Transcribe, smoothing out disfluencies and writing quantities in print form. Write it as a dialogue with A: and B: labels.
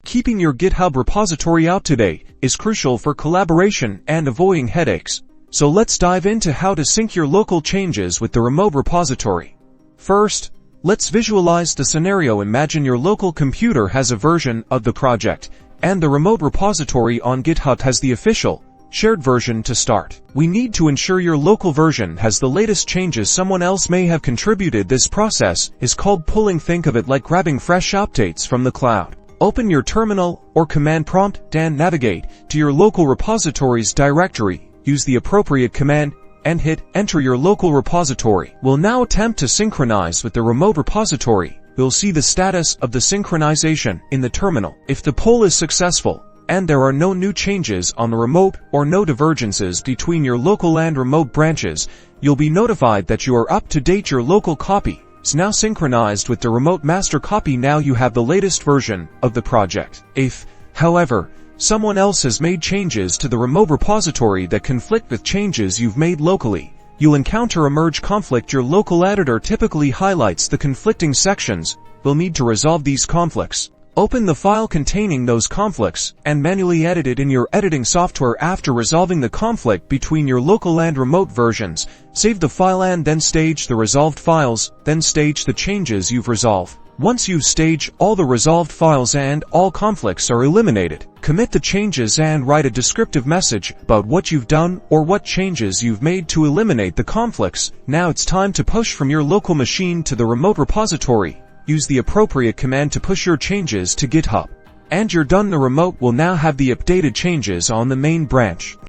A: Keeping your GitHub repository up to date is crucial for collaboration and avoiding headaches. So let's dive into how to sync your local changes with the remote repository. First, let's visualize the scenario. Imagine your local computer has a version of the project, and the remote repository on GitHub has the official, shared version to start. We need to ensure your local version has the latest changes someone else may have contributed. This process is called pulling. Think of it like grabbing fresh updates from the cloud. Open your terminal or command prompt and navigate to your local repository's directory. Use the appropriate command and hit enter. Your local repository will now attempt to synchronize with the remote repository. You'll see the status of the synchronization in the terminal. If the pull is successful, and there are no new changes on the remote or no divergences between your local and remote branches, you'll be notified that you are up to date. Your local copy is now synchronized with the remote master copy. Now you have the latest version of the project. If, however, someone else has made changes to the remote repository that conflict with changes you've made locally, you'll encounter a merge conflict. Your local editor typically highlights the conflicting sections. You'll need to resolve these conflicts. Open the file containing those conflicts and manually edit it in your editing software. After resolving the conflict between your local and remote versions, save the file and then stage the resolved files, then stage the changes you've resolved. Once you've staged all the resolved files and all conflicts are eliminated, commit the changes and write a descriptive message about what you've done or what changes you've made to eliminate the conflicts. Now it's time to push from your local machine to the remote repository. Use the appropriate command to push your changes to GitHub. And you're done. The remote will now have the updated changes on the main branch.